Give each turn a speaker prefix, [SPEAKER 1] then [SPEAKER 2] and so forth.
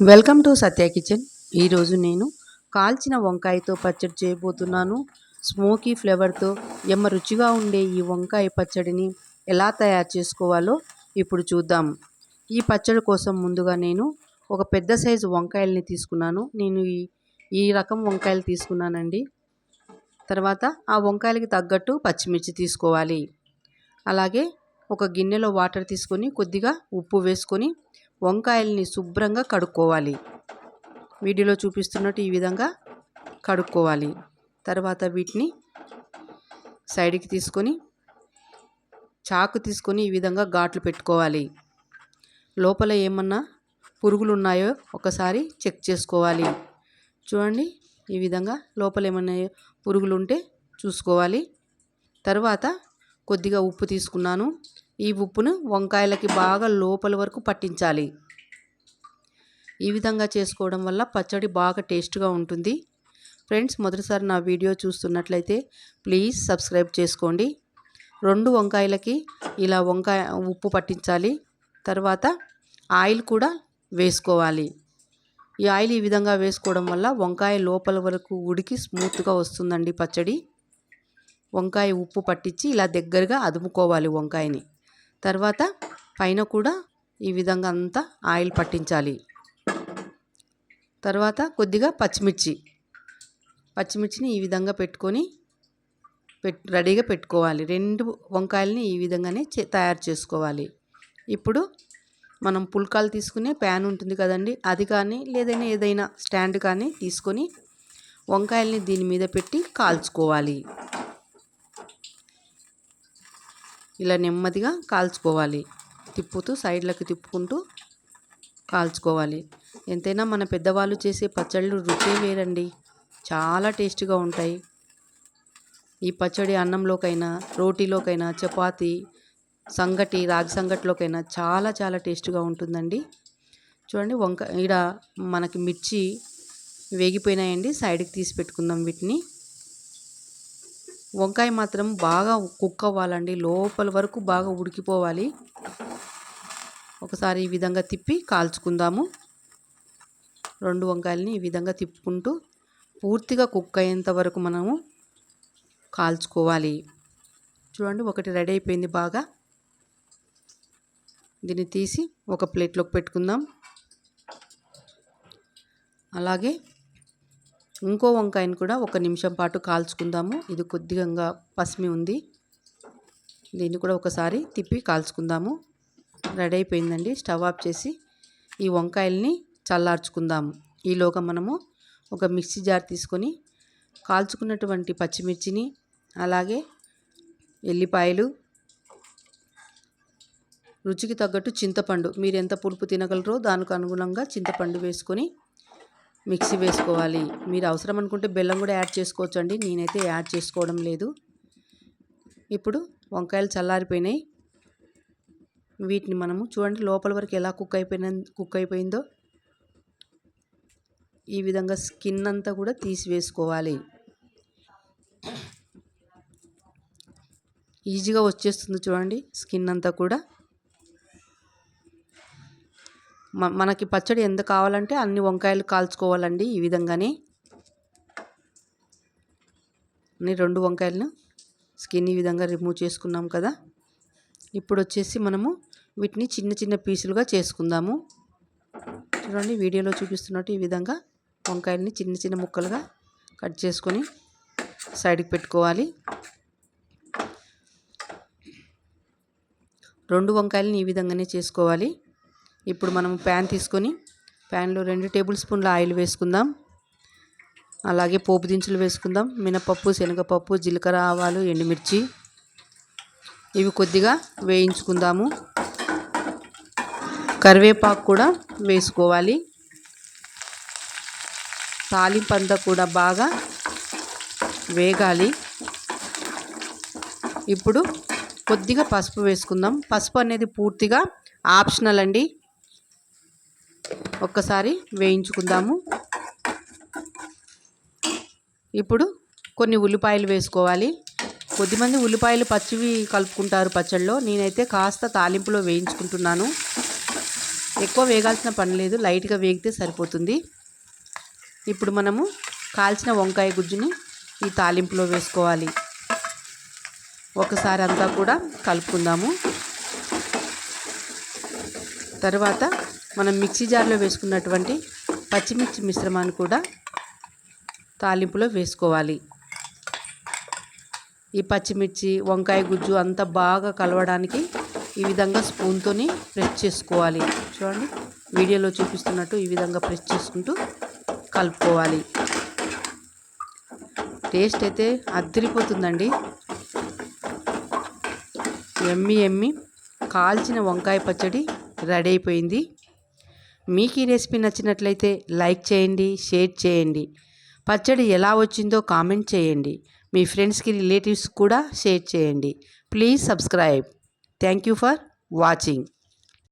[SPEAKER 1] Welcome to Satya kitchen. ఈరోజు నేను కాల్చిన వంకాయతో పచ్చడి చేయబోతున్నాను. స్మోకీ ఫ్లేవర్తో ఎమ్మ రుచిగా ఉండే ఈ వంకాయ పచ్చడిని ఎలా తయారు చేసుకోవాలో ఇప్పుడు చూద్దాం. ఈ పచ్చడి కోసం ముందుగా నేను ఒక పెద్ద సైజు వంకాయల్ని తీసుకున్నాను. నేను ఈ రకం వంకాయలు తీసుకున్నానండి. తర్వాత ఆ వంకాయలకి తగ్గట్టు పచ్చిమిర్చి తీసుకోవాలి. అలాగే ఒక గిన్నెలో వాటర్ తీసుకొని కొద్దిగా ఉప్పు వేసుకొని వంకాయల్ని శుభ్రంగా కడుక్కోవాలి. వీడియోలో చూపిస్తున్నట్టు ఈ విధంగా కడుక్కోవాలి. తర్వాత వీటిని సైడ్కి తీసుకొని చాకు తీసుకొని ఈ విధంగా ఘాట్లు పెట్టుకోవాలి. లోపల ఏమన్నా పురుగులు ఉన్నాయో ఒకసారి చెక్ చేసుకోవాలి. చూడండి, ఈ విధంగా లోపల ఏమన్నా పురుగులు ఉంటే చూసుకోవాలి. తర్వాత కొద్దిగా ఉప్పు తీసుకున్నాను. ఈ ఉప్పును వంకాయలకి బాగా లోపల వరకు పట్టించాలి. ఈ విధంగా చేసుకోవడం వల్ల పచ్చడి బాగా టేస్ట్గా ఉంటుంది. ఫ్రెండ్స్, మొదటిసారి నా వీడియో చూస్తున్నట్లయితే ప్లీజ్ సబ్స్క్రైబ్ చేసుకోండి. 2 వంకాయలకి ఇలా ఉప్పు పట్టించాలి. తర్వాత ఆయిల్ కూడా వేసుకోవాలి. ఈ ఆయిల్ ఈ విధంగా వేసుకోవడం వల్ల వంకాయ లోపల వరకు ఉడికి స్మూత్గా వస్తుందండి పచ్చడి. వంకాయ ఉప్పు పట్టించి ఇలా దగ్గరగా అదుముకోవాలి వంకాయని. తర్వాత పైన కూడా ఈ విధంగా అంతా ఆయిల్ పట్టించాలి. తర్వాత కొద్దిగా పచ్చిమిర్చిని ఈ విధంగా పెట్టుకొని రెడీగా పెట్టుకోవాలి. 2 వంకాయలని ఈ విధంగానే తయారు చేసుకోవాలి. ఇప్పుడు మనం పుల్కాలు తీసుకునే ప్యాన్ ఉంటుంది కదండి, అది కానీ ఏదైనా స్టాండ్ కానీ తీసుకొని వంకాయల్ని దీని మీద పెట్టి కాల్చుకోవాలి. ఇలా నెమ్మదిగా కాల్చుకోవాలి. తిప్పుతూ సైడ్లకి తిప్పుకుంటూ కాల్చుకోవాలి. ఎంతైనా మన పెద్దవాళ్ళు చేసే పచ్చళ్ళు రుచే వేరండి, చాలా టేస్ట్గా ఉంటాయి. ఈ పచ్చడి అన్నంలోకైనా, రోటీలోకైనా, చపాతి, సంగటి, రాగి సంగటిలోకైనా చాలా చాలా టేస్ట్గా ఉంటుందండి. చూడండి, ఈడ మనకి మిర్చి వేగిపోయినాయండి. సైడ్కి తీసి పెట్టుకుందాం వీటిని. వంకాయ మాత్రం బాగా కుక్ అవ్వాలండి, లోపల వరకు బాగా ఉడికిపోవాలి. ఒకసారి ఈ విధంగా తిప్పి కాల్చుకుందాము. 2 వంకాయలని ఈ విధంగా తిప్పుకుంటూ పూర్తిగా కుక్ అయ్యేంత వరకు మనము కాల్చుకోవాలి. చూడండి, ఒకటి రెడీ అయిపోయింది బాగా. దీన్ని తీసి ఒక ప్లేట్లోకి పెట్టుకుందాం. అలాగే ఇంకో వంకాయని కూడా 1 నిమిషం పాటు కాల్చుకుందాము. ఇది కొద్దిగా పసిమి ఉంది. దీన్ని కూడా ఒకసారి తిప్పి కాల్చుకుందాము. రెడీ అయిపోయిందండి. స్టవ్ ఆఫ్ చేసి ఈ వంకాయల్ని చల్లార్చుకుందాము. ఈలోగా మనము ఒక మిక్సీ జార్ తీసుకొని కాల్చుకున్నటువంటి పచ్చిమిర్చిని, అలాగే ఎల్లిపాయలు, రుచికి తగ్గట్టు చింతపండు, మీరు ఎంత పులుపు తినగలరో దానికి అనుగుణంగా చింతపండు వేసుకొని మిక్సీ వేసుకోవాలి. మీరు అవసరం అనుకుంటే బెల్లం కూడా యాడ్ చేసుకోవచ్చు అండి, నేనైతే యాడ్ చేసుకోవడం లేదు. ఇప్పుడు వంకాయలు చల్లారిపోయినాయి. వీటిని మనము చూడండి లోపల వరకు ఎలా కుక్ అయిపోయిందో ఈ విధంగా స్కిన్ అంతా కూడా తీసివేసుకోవాలి. ఈజీగా వచ్చేస్తుంది చూడండి స్కిన్ అంతా కూడా. మనకి పచ్చడి ఎంత కావాలంటే అన్ని వంకాయలు కాల్చుకోవాలండి. ఈ విధంగానే 2 వంకాయలను స్కిన్ ఈ విధంగా రిమూవ్ చేసుకున్నాం కదా. ఇప్పుడు వచ్చేసి మనము వీటిని చిన్న చిన్న పీసులుగా చేసుకుందాము. చూడండి, వీడియోలో చూపిస్తున్నట్టు ఈ విధంగా వంకాయలని చిన్న చిన్న ముక్కలుగా కట్ చేసుకొని సైడ్కి పెట్టుకోవాలి. 2 వంకాయలని ఈ విధంగానే చేసుకోవాలి. ఇప్పుడు మనం ప్యాన్ తీసుకొని ప్యాన్లో 2 టేబుల్ స్పూన్ల ఆయిల్ వేసుకుందాం. అలాగే పోపు దినుసులు వేసుకుందాం. మినపప్పు, శనగపప్పు, జీలకర్ర, ఆవాలు, ఎండుమిర్చి ఇవి కొద్దిగా వేయించుకుందాము. కరివేపాకు కూడా వేసుకోవాలి. తాలింపు అంతా కూడా బాగా వేగాలి. ఇప్పుడు కొద్దిగా పసుపు వేసుకుందాం. పసుపు అనేది పూర్తిగా ఆప్షనల్ అండి. ఒక్కసారి వేయించుకుందాము. ఇప్పుడు కొన్ని ఉల్లిపాయలు వేసుకోవాలి. కొద్దిమంది ఉల్లిపాయలు పచ్చివి కలుపుకుంటారు పచ్చళ్ళలో, నేనైతే కాస్త తాలింపులో వేయించుకుంటున్నాను. ఎక్కువ వేగాల్సిన పని లేదు, లైట్గా వేగితే సరిపోతుంది. ఇప్పుడు మనము కాల్చిన వంకాయ గుజ్జుని ఈ తాలింపులో వేసుకోవాలి. ఒకసారి అంతా కూడా కలుపుకుందాము. తర్వాత మనం మిక్సీ జార్లో వేసుకున్నటువంటి పచ్చిమిర్చి మిశ్రమాన్ని కూడా తాలింపులో వేసుకోవాలి. ఈ పచ్చిమిర్చి వంకాయ గుజ్జు అంతా బాగా కలవడానికి ఈ విధంగా స్పూన్తోని ప్రెస్ చేసుకోవాలి. చూడండి, వీడియోలో చూపిస్తున్నట్టు ఈ విధంగా ప్రెస్ చేసుకుంటూ కలుపుకోవాలి. టేస్ట్ అయితే అదిరిపోతుందండి. ఎమ్మి కాల్చిన వంకాయ పచ్చడి రెడీ అయిపోయింది. మీకు ఈ రెసిపీ నచ్చినట్లయితే లైక్ చేయండి, షేర్ చేయండి. పచ్చడి ఎలా వచ్చిందో కామెంట్ చేయండి. మీ ఫ్రెండ్స్కి, రిలేటివ్స్ కూడా షేర్ చేయండి. Please subscribe. Thank you for watching.